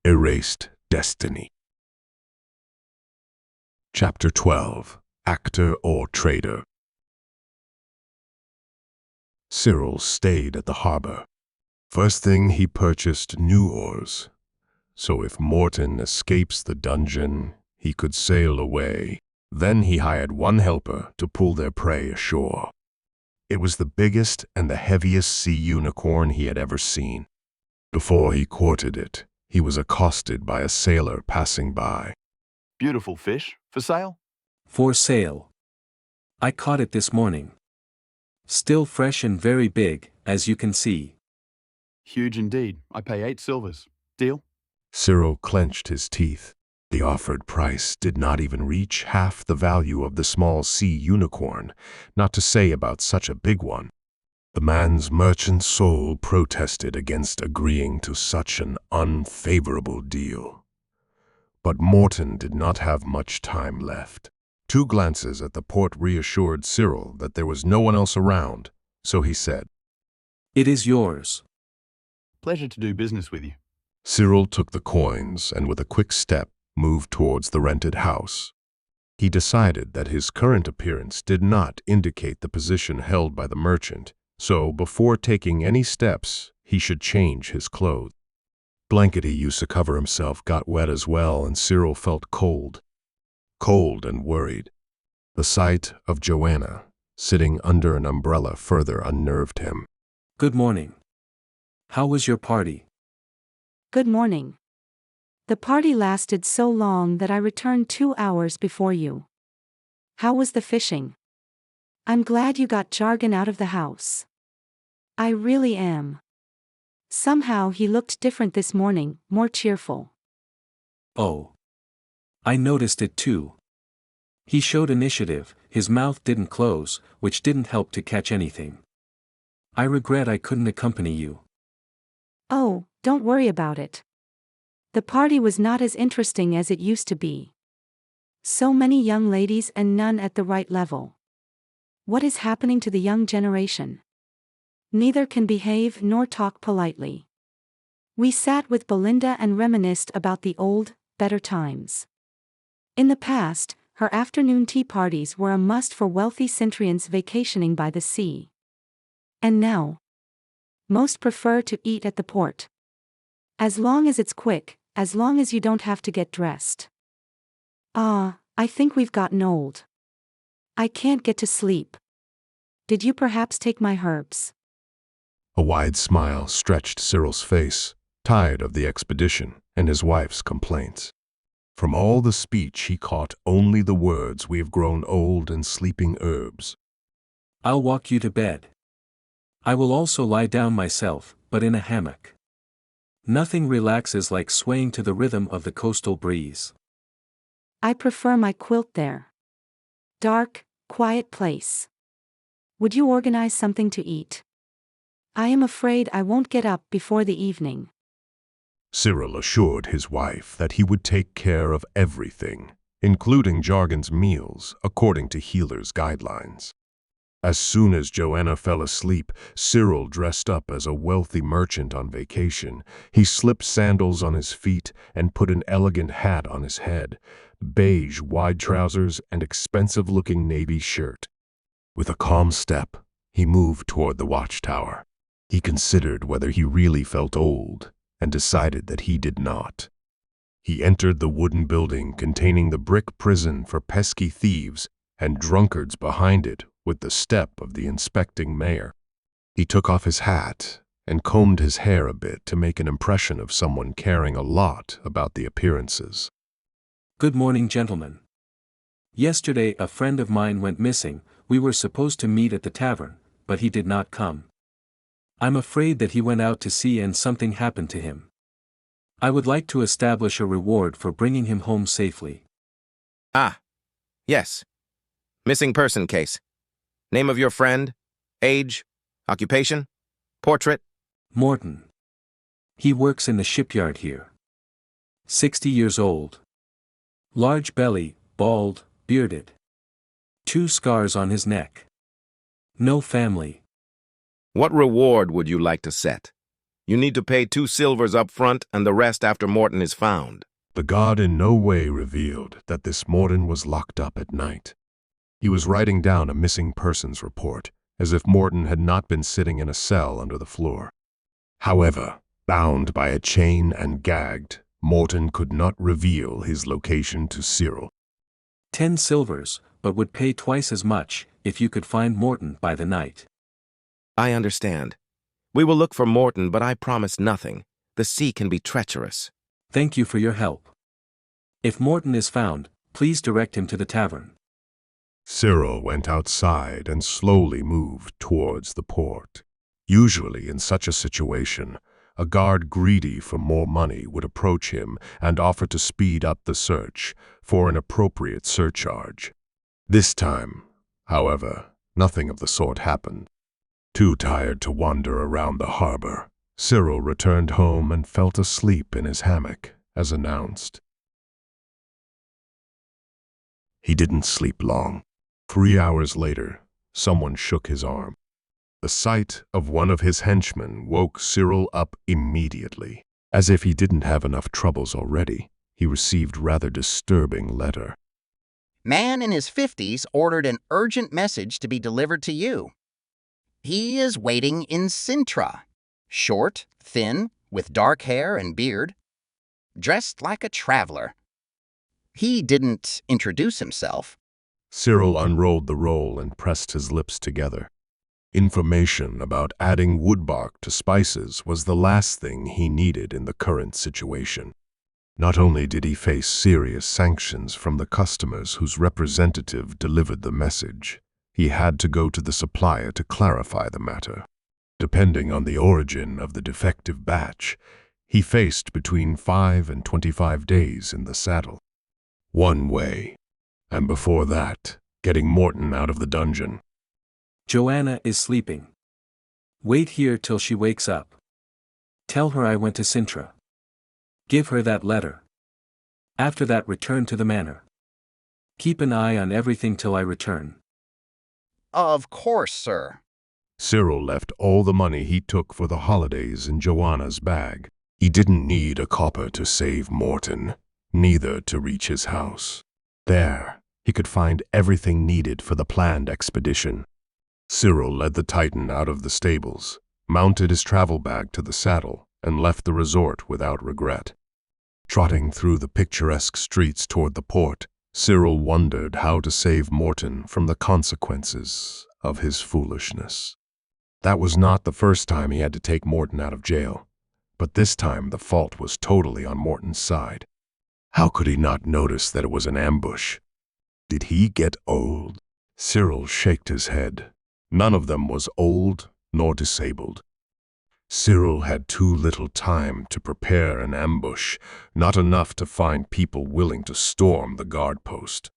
Erased Destiny. Chapter 12. Actor or Trader. Cyril stayed at the harbor. First thing, he purchased new oars, so if Morton escapes the dungeon, he could sail away. Then he hired one helper to pull their prey ashore. It was the biggest and the heaviest sea unicorn he had ever seen. Before he courted it, he was accosted by a sailor passing by. Beautiful fish. For sale? For sale. I caught it this morning. Still fresh and very big, as you can see. Huge indeed. I pay 8 silvers. Deal? Cyril clenched his teeth. The offered price did not even reach half the value of the small sea unicorn, not to say about such a big one. The man's merchant soul protested against agreeing to such an unfavorable deal. But Morton did not have much time left. 2 glances at the port reassured Cyril that there was no one else around, so he said, It is yours. Pleasure to do business with you. Cyril took the coins and with a quick step moved towards the rented house. He decided that his current appearance did not indicate the position held by the merchant, so before taking any steps, he should change his clothes. Blanket he used to cover himself got wet as well, and Cyril felt cold and worried. The sight of Joanna sitting under an umbrella further unnerved him. Good morning. How was your party? Good morning. The party lasted so long that I returned 2 hours before you. How was the fishing? I'm glad you got Jargon out of the house. I really am. Somehow he looked different this morning, more cheerful. Oh. I noticed it too. He showed initiative, his mouth didn't close, which didn't help to catch anything. I regret I couldn't accompany you. Oh, don't worry about it. The party was not as interesting as it used to be. So many young ladies and none at the right level. What is happening to the young generation? Neither can behave nor talk politely. We sat with Belinda and reminisced about the old, better times. In the past, her afternoon tea parties were a must for wealthy Centrians vacationing by the sea. And now? Most prefer to eat at the port. As long as it's quick, as long as you don't have to get dressed. I think we've gotten old. I can't get to sleep. Did you perhaps take my herbs? A wide smile stretched Cyril's face, tired of the expedition and his wife's complaints. From all the speech he caught only the words, "We have grown old and sleeping herbs." I'll walk you to bed. I will also lie down myself, but in a hammock. Nothing relaxes like swaying to the rhythm of the coastal breeze. I prefer my quilt there. Dark, quiet place. Would you organize something to eat? I am afraid I won't get up before the evening. Cyril assured his wife that he would take care of everything, including Jargon's meals, according to Healer's guidelines. As soon as Joanna fell asleep, Cyril dressed up as a wealthy merchant on vacation. He slipped sandals on his feet and put an elegant hat on his head, beige wide trousers and expensive-looking navy shirt. With a calm step, he moved toward the watchtower. He considered whether he really felt old and decided that he did not. He entered the wooden building containing the brick prison for pesky thieves and drunkards behind it with the step of the inspecting mayor. He took off his hat and combed his hair a bit to make an impression of someone caring a lot about the appearances. Good morning, gentlemen. Yesterday a friend of mine went missing. We were supposed to meet at the tavern, but he did not come. I'm afraid that he went out to sea and something happened to him. I would like to establish a reward for bringing him home safely. Ah, yes. Missing person case. Name of your friend, age, occupation, portrait? Morton. He works in the shipyard here. 60 years old. Large belly, bald, bearded. 2 scars on his neck. No family. What reward would you like to set? You need to pay 2 silvers up front and the rest after Morton is found. The guard in no way revealed that this Morton was locked up at night. He was writing down a missing persons report, as if Morton had not been sitting in a cell under the floor. However, bound by a chain and gagged, Morton could not reveal his location to Cyril. 10 silvers, but would pay twice as much if you could find Morton by the night. I understand. We will look for Morton, but I promise nothing. The sea can be treacherous. Thank you for your help. If Morton is found, please direct him to the tavern. Cyril went outside and slowly moved towards the port. Usually in such a situation, a guard greedy for more money would approach him and offer to speed up the search for an appropriate surcharge. This time, however, nothing of the sort happened. Too tired to wander around the harbor, Cyril returned home and fell asleep in his hammock, as announced. He didn't sleep long. 3 hours later, someone shook his arm. The sight of one of his henchmen woke Cyril up immediately. As if he didn't have enough troubles already, he received rather disturbing letter. Man in his 50s ordered an urgent message to be delivered to you. He is waiting in Sintra. Short, thin, with dark hair and beard. Dressed like a traveler. He didn't introduce himself. Cyril unrolled the roll and pressed his lips together. Information about adding woodbark to spices was the last thing he needed in the current situation. Not only did he face serious sanctions from the customers whose representative delivered the message, he had to go to the supplier to clarify the matter. Depending on the origin of the defective batch, he faced between 5 and 25 days in the saddle. One way, and before that, getting Morton out of the dungeon. Joanna is sleeping. Wait here till she wakes up. Tell her I went to Sintra. Give her that letter. After that, return to the manor. Keep an eye on everything till I return. Of course, sir. Cyril left all the money he took for the holidays in Joanna's bag. He didn't need a copper to save Morton, neither to reach his house. There, he could find everything needed for the planned expedition. Cyril led the Titan out of the stables, mounted his travel bag to the saddle, and left the resort without regret. Trotting through the picturesque streets toward the port, Cyril wondered how to save Morton from the consequences of his foolishness. That was not the first time he had to take Morton out of jail, but this time the fault was totally on Morton's side. How could he not notice that it was an ambush? Did he get old? Cyril shook his head. None of them was old nor disabled. Cyril had too little time to prepare an ambush, not enough to find people willing to storm the guard post.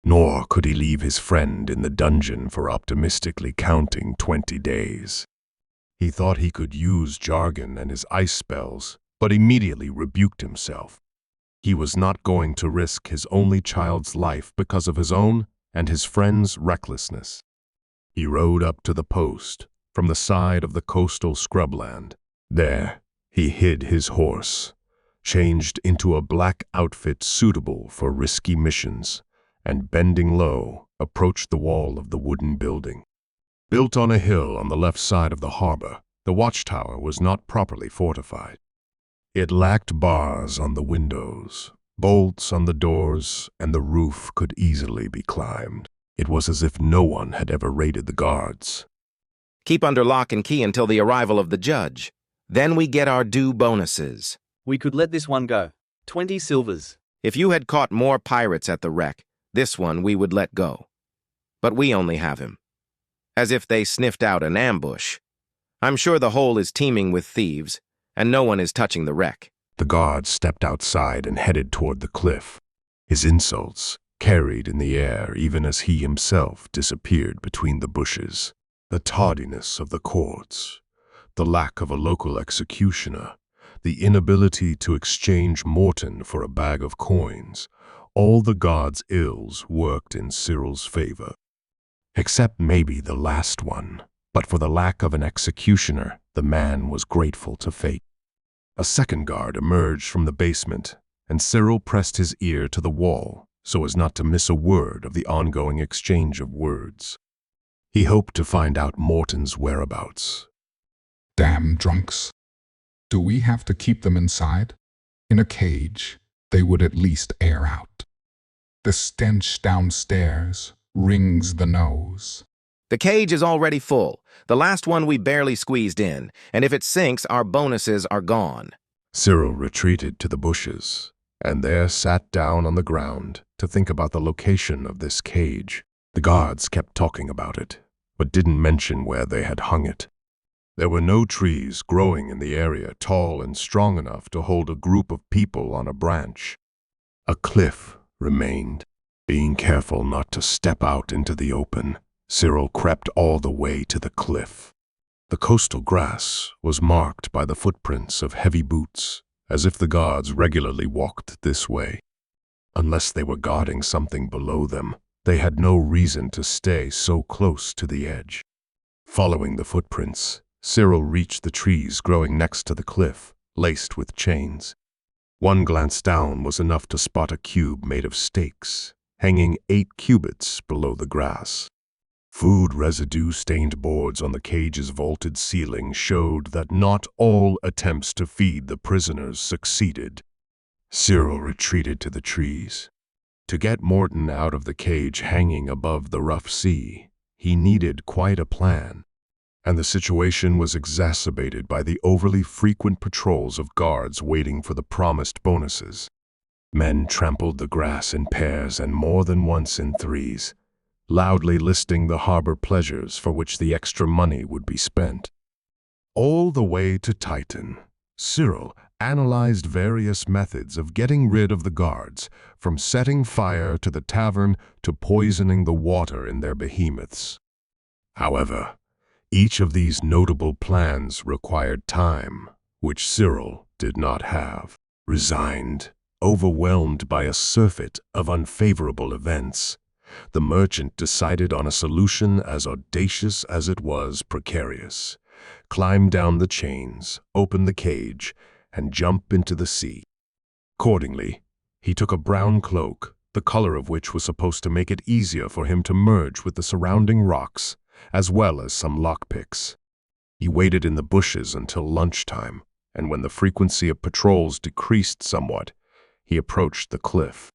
Nor could he leave his friend in the dungeon for optimistically counting 20 days. He thought he could use Jargon and his ice spells, but immediately rebuked himself. He was not going to risk his only child's life because of his own and his friend's recklessness. He rode up to the post from the side of the coastal scrubland. There, he hid his horse, changed into a black outfit suitable for risky missions, and bending low, approached the wall of the wooden building. Built on a hill on the left side of the harbor, the watchtower was not properly fortified. It lacked bars on the windows, bolts on the doors, and the roof could easily be climbed. It was as if no one had ever raided the guards. Keep under lock and key until the arrival of the judge. Then we get our due bonuses. We could let this one go. 20 silvers. If you had caught more pirates at the wreck, this one we would let go. But we only have him. As if they sniffed out an ambush. I'm sure the hole is teeming with thieves, and no one is touching the wreck. The guard stepped outside and headed toward the cliff. His insults carried in the air even as he himself disappeared between the bushes. The tardiness of the courts, the lack of a local executioner, the inability to exchange Morton for a bag of coins, all the gods' ills worked in Cyril's favor. Except maybe the last one. But for the lack of an executioner, the man was grateful to fate. A second guard emerged from the basement, and Cyril pressed his ear to the wall so as not to miss a word of the ongoing exchange of words. He hoped to find out Morton's whereabouts. Damn drunks. Do we have to keep them inside? In a cage, they would at least air out. The stench downstairs rings the nose. The cage is already full, the last one we barely squeezed in, and if it sinks, our bonuses are gone. Cyril retreated to the bushes, and there sat down on the ground to think about the location of this cage. The guards kept talking about it, but didn't mention where they had hung it. There were no trees growing in the area tall and strong enough to hold a group of people on a branch. A cliff remained. Being careful not to step out into the open, Cyril crept all the way to the cliff. The coastal grass was marked by the footprints of heavy boots, as if the guards regularly walked this way. Unless they were guarding something below them, they had no reason to stay so close to the edge. Following the footprints, Cyril reached the trees growing next to the cliff, laced with chains. One glance down was enough to spot a cube made of stakes, hanging 8 cubits below the grass. Food residue-stained boards on the cage's vaulted ceiling showed that not all attempts to feed the prisoners succeeded. Cyril retreated to the trees. To get Morton out of the cage hanging above the rough sea, he needed quite a plan, and the situation was exacerbated by the overly frequent patrols of guards waiting for the promised bonuses. Men trampled the grass in pairs and more than once in threes, loudly listing the harbor pleasures for which the extra money would be spent. All the way to Titan, Cyril analyzed various methods of getting rid of the guards, from setting fire to the tavern to poisoning the water in their behemoths. However, each of these notable plans required time, which Cyril did not have. Resigned, overwhelmed by a surfeit of unfavorable events, the merchant decided on a solution as audacious as it was precarious: climb down the chains, open the cage, and jump into the sea. Accordingly, he took a brown cloak, the color of which was supposed to make it easier for him to merge with the surrounding rocks, as well as some lockpicks. He waited in the bushes until lunchtime, and when the frequency of patrols decreased somewhat, he approached the cliff.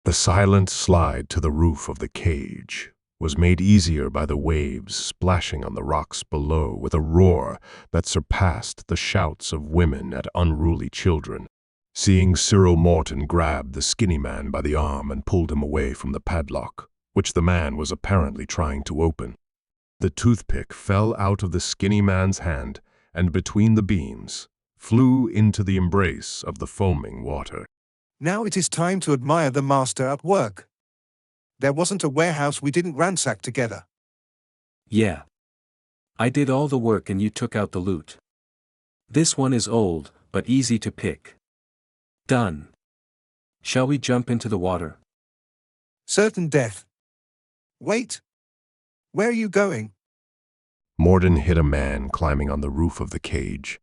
The silent slide to the roof of the cage was made easier by the waves splashing on the rocks below with a roar that surpassed the shouts of women at unruly children. Seeing Cyril, Morton grabbed the skinny man by the arm and pulled him away from the padlock, which the man was apparently trying to open. The toothpick fell out of the skinny man's hand and between the beams flew into the embrace of the foaming water. Now it is time to admire the master at work. There wasn't a warehouse we didn't ransack together. Yeah. I did all the work and you took out the loot. This one is old, but easy to pick. Done. Shall we jump into the water? Certain death. Wait. Where are you going? Morton hit a man climbing on the roof of the cage.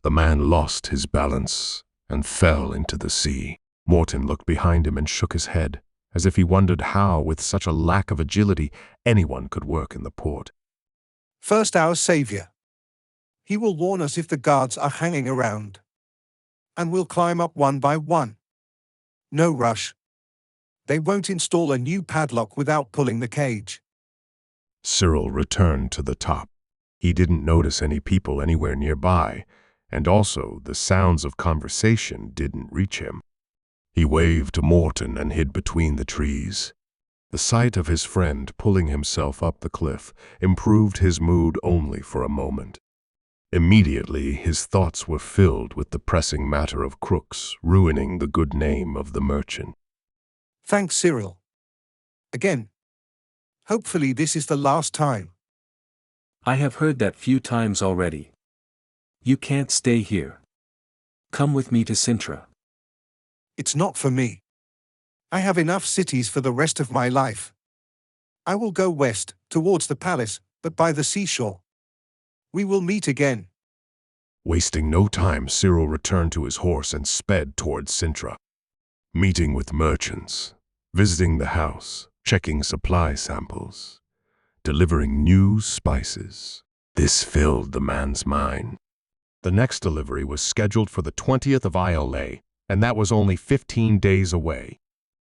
The man lost his balance and fell into the sea. Morton looked behind him and shook his head, as if he wondered how, with such a lack of agility, anyone could work in the port. First our savior. He will warn us if the guards are hanging around. And we'll climb up one by one. No rush. They won't install a new padlock without pulling the cage. Cyril returned to the top. He didn't notice any people anywhere nearby, and also the sounds of conversation didn't reach him. He waved to Morton and hid between the trees. The sight of his friend pulling himself up the cliff improved his mood only for a moment. Immediately, his thoughts were filled with the pressing matter of crooks ruining the good name of the merchant. Thanks, Cyril. Again. Hopefully this is the last time. I have heard that few times already. You can't stay here. Come with me to Sintra. It's not for me. I have enough cities for the rest of my life. I will go west, towards the palace, but by the seashore. We will meet again. Wasting no time, Cyril returned to his horse and sped towards Sintra. Meeting with merchants, visiting the house, checking supply samples, delivering new spices. This filled the man's mind. The next delivery was scheduled for the 20th of ILA, and that was only 15 days away.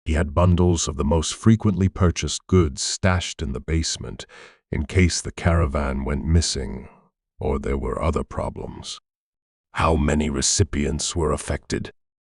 He had bundles of the most frequently purchased goods stashed in the basement in case the caravan went missing or there were other problems. How many recipients were affected?